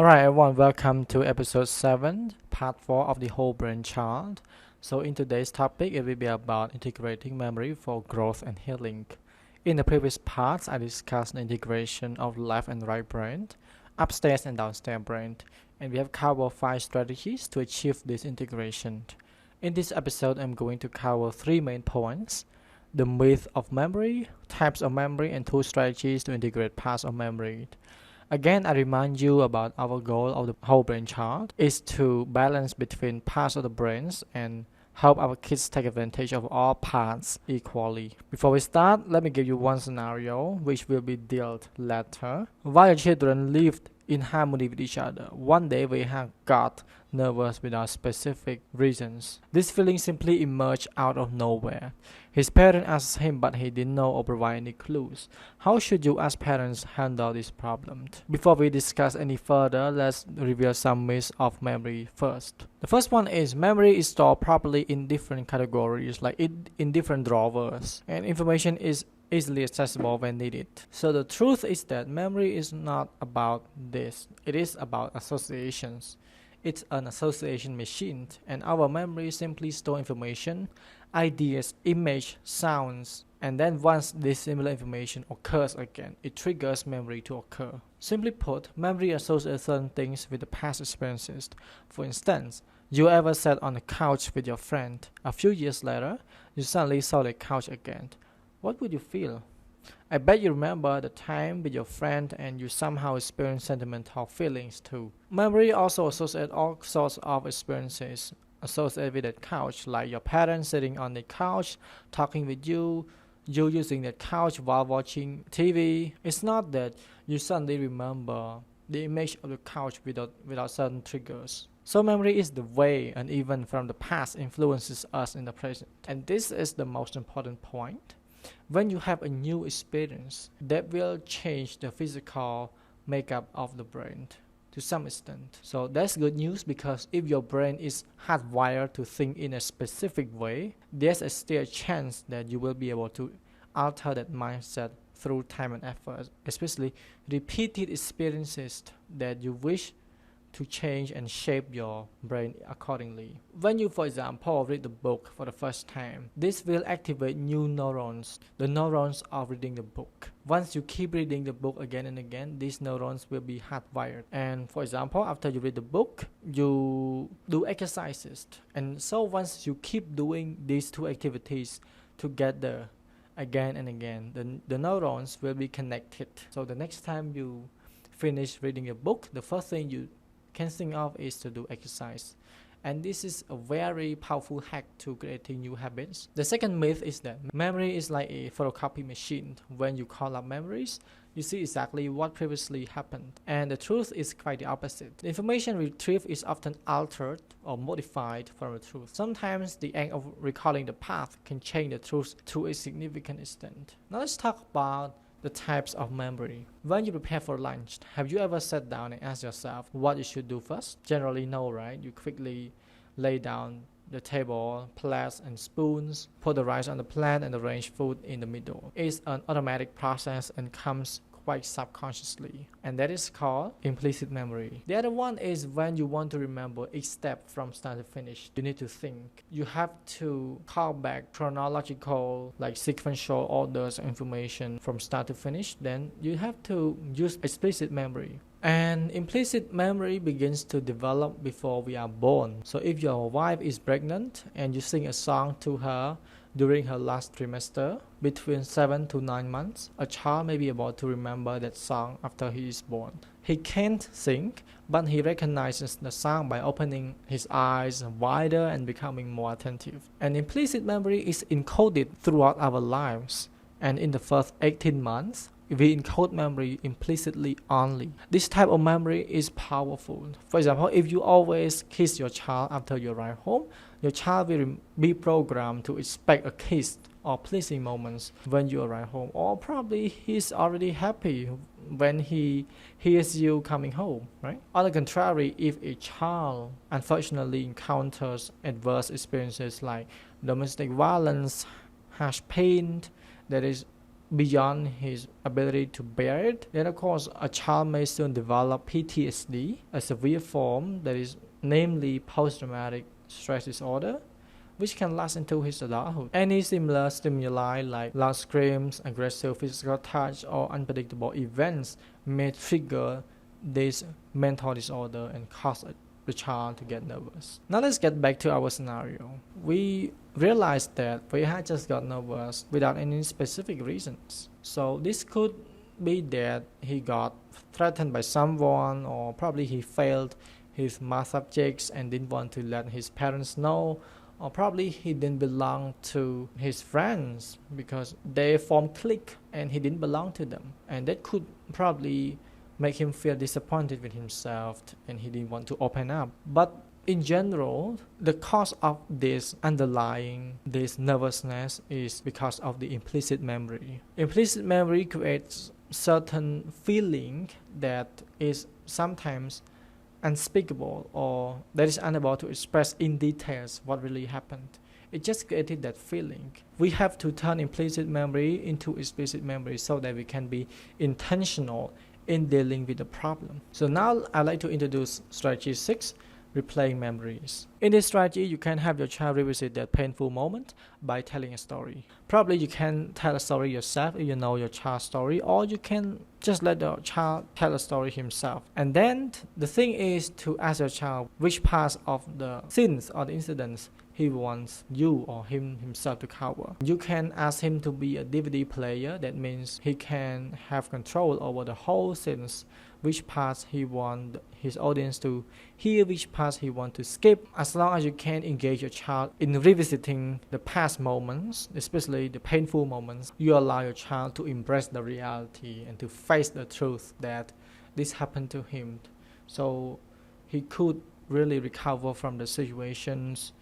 Alright, everyone, welcome to episode 7, part 4 of the whole brain chart. So, in today's topic, it will be about integrating memory for growth and healing. In the previous parts, I discussed the integration of left and right brain, upstairs and downstairs brain, and we have covered 5 strategies to achieve this integration. In this episode, I'm going to cover 3 main points: the myth of memory, types of memory, and 2 strategies to integrate parts of memory. Again, I remind you about our goal of the whole brain chart is to balance between parts of the brains and help our kids take advantage of all parts equally. Before we start, let me give you one scenario which will be dealt later. While your children lived in harmony with each other, one day they have got nervous without specific reasons. This feeling simply emerged out of nowhere. His parents asked him, but he didn't know or provide any clues. How should you as parents handle this problem? Before we discuss any further, let's review some myths of memory first. The first one is memory is stored properly in different categories, like in different drawers, and information is easily accessible when needed. So the truth is that memory is not about this. It is about associations. It's an association machine, and our memory simply store information, ideas, image, sounds, and then once this similar information occurs again, it triggers memory to occur. Simply put, memory associates certain things with the past experiences. For instance, you ever sat on a couch with your friend. A few years later, you suddenly saw the couch again. What would you feel? I bet you remember the time with your friend and you somehow experience sentimental feelings too. Memory also associates all sorts of experiences associated with that couch, like your parents sitting on the couch, talking with you, you using the couch while watching TV. It's not that you suddenly remember the image of the couch without certain triggers. So memory is the way an event from the past influences us in the present. And this is the most important point. When you have a new experience, that will change the physical makeup of the brain to some extent. So that's good news, because if your brain is hardwired to think in a specific way, there's still a chance that you will be able to alter that mindset through time and effort, especially repeated experiences that you wish to change and shape your brain accordingly. When you, for example, read the book for the first time, this will activate new neurons, the neurons of reading the book. Once you keep reading the book again and again, these neurons will be hardwired. And for example, after you read the book, you do exercises. And so once you keep doing these two activities together again and again, the neurons will be connected. So the next time you finish reading a book, the first thing you can think of is to do exercise. And this is a very powerful hack to creating new habits. The second myth is that memory is like a photocopy machine. When you call up memories, you see exactly what previously happened. And the truth is quite the opposite. The information retrieved is often altered or modified from the truth. Sometimes the act of recalling the past can change the truth to a significant extent. Now let's talk about the types of memory. When you prepare for lunch, have you ever sat down and asked yourself what you should do first? Generally no, right? You quickly lay down the table, plates and spoons, put the rice on the plate and arrange food in the middle. It's an automatic process and comes quite subconsciously, and that is called implicit memory. The other one is when you want to remember each step from start to finish. You need to think. You have to call back chronological, like sequential orders of information from start to finish. Then you have to use explicit memory. And implicit memory begins to develop before we are born. So if your wife is pregnant and you sing a song to her during her last trimester, between 7 to 9 months, a child may be able to remember that song after he is born. He can't sing, but he recognizes the song by opening his eyes wider and becoming more attentive. And implicit memory is encoded throughout our lives. And in the first 18 months, we encode memory implicitly only. This type of memory is powerful. For example, if you always kiss your child after you arrive home, your child will be programmed to expect a kiss or pleasing moments when you arrive home, or probably he's already happy when he hears you coming home, right? On the contrary, if a child unfortunately encounters adverse experiences like domestic violence, harsh pain, that is beyond his ability to bear it, then of course a child may soon develop PTSD, a severe form that is namely post-traumatic stress disorder, which can last into his adulthood. Any similar stimuli like loud screams, aggressive physical touch, or unpredictable events may trigger this mental disorder and cause the child to get nervous. Now let's get back to our scenario. We realized that we had just got nervous without any specific reasons. So this could be that he got threatened by someone, or probably he failed his math subjects and didn't want to let his parents know, or probably he didn't belong to his friends because they formed clique and he didn't belong to them, and that could probably make him feel disappointed with himself and he didn't want to open up. But in general, the cause of this nervousness is because of the implicit memory. Implicit memory creates certain feeling that is sometimes unspeakable, or that is unable to express in details what really happened. It just created that feeling. We have to turn implicit memory into explicit memory so that we can be intentional in dealing with the problem. So now I'd like to introduce strategy 6, replaying memories. In this strategy, you can have your child revisit that painful moment by telling a story. Probably you can tell a story yourself if you know your child's story, or you can just let the child tell a story himself. And then the thing is to ask your child which parts of the scenes or the incidents he wants you or himself to cover. You can ask him to be a DVD player. That means he can have control over the whole scenes, which parts he wants his audience to hear, which parts he wants to skip. As long as you can engage your child in revisiting the past moments, especially the painful moments, you allow your child to embrace the reality and to face the truth that this happened to him. So he could really recover from the situations,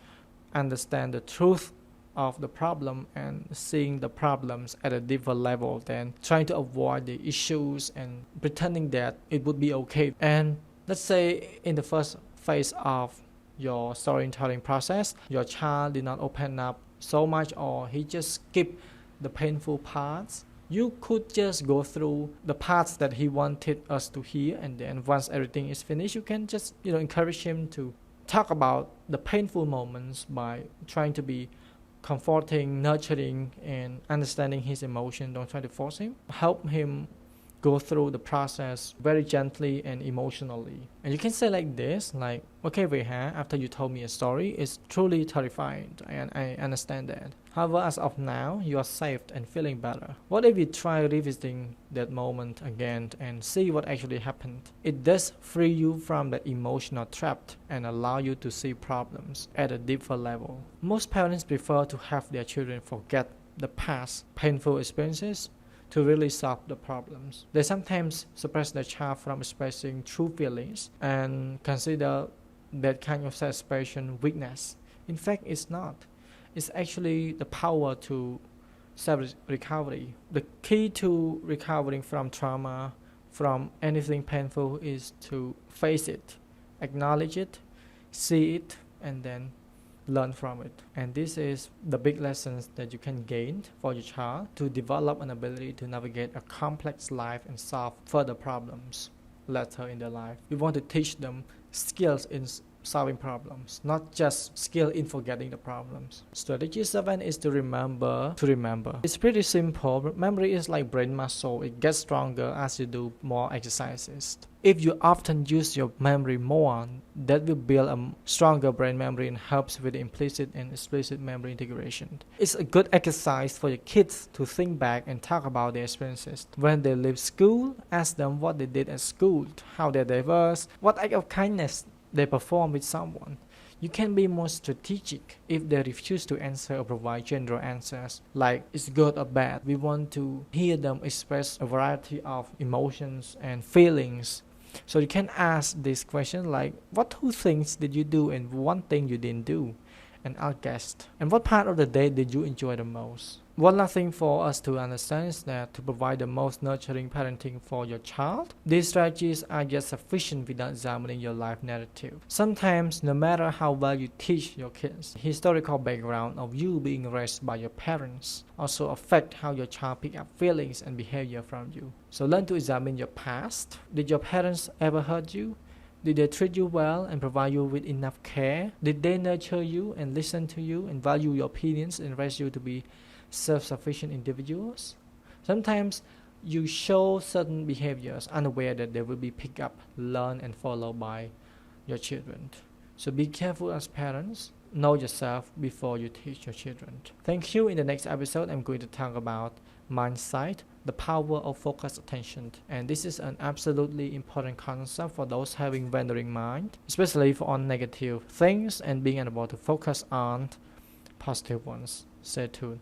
understand the truth of the problem, and seeing the problems at a deeper level than trying to avoid the issues and pretending that it would be okay. And let's say in the first phase of your storytelling process, your child did not open up so much, or he just skipped the painful parts. You could just go through the parts that he wanted us to hear, and then once everything is finished, you can just encourage him to talk about the painful moments by trying to be comforting, nurturing, and understanding his emotion. Don't try to force him. Help him go through the process very gently and emotionally. And you can say like this, like, okay, Veha, after you told me a story, it's truly terrifying, and I understand that. However, as of now, you are safe and feeling better. What if you try revisiting that moment again and see what actually happened? It does free you from the emotional trap and allow you to see problems at a deeper level. Most parents prefer to have their children forget the past painful experiences to really solve the problems. They sometimes suppress their child from expressing true feelings and consider that kind of self-expression weakness. In fact, it's not. It's actually the power to self-recovery. The key to recovering from trauma, from anything painful, is to face it, acknowledge it, see it, and then learn from it. And this is the big lessons that you can gain for your child to develop an ability to navigate a complex life and solve further problems later in their life. We want to teach them skills in solving problems, not just skill in forgetting the problems. Strategy 7 is to remember. It's pretty simple. Memory is like brain muscle. It gets stronger as you do more exercises. If you often use your memory more, that will build a stronger brain memory and helps with implicit and explicit memory integration. It's a good exercise for your kids to think back and talk about their experiences. When they leave school, ask them what they did at school, how they diverse, what act of kindness they perform with someone. You can be more strategic if they refuse to answer or provide general answers like it's good or bad. We want to hear them express a variety of emotions and feelings. So you can ask this question like, what two things did you do and one thing you didn't do? And I'll guess. And what part of the day did you enjoy the most? One last thing for us to understand is that to provide the most nurturing parenting for your child, these strategies are just sufficient without examining your life narrative. Sometimes, no matter how well you teach your kids, the historical background of you being raised by your parents also affect how your child pick up feelings and behavior from you. So learn to examine your past. Did your parents ever hurt you? Did they treat you well and provide you with enough care? Did they nurture you and listen to you and value your opinions and raise you to be self-sufficient individuals? Sometimes you show certain behaviors unaware that they will be picked up, learned, and followed by your children. So be careful as parents. Know yourself before you teach your children. Thank you. In the next episode, I'm going to talk about mindset, the power of focused attention. And this is an absolutely important concept for those having wandering mind, especially for on negative things and being able to focus on positive ones. Stay tuned.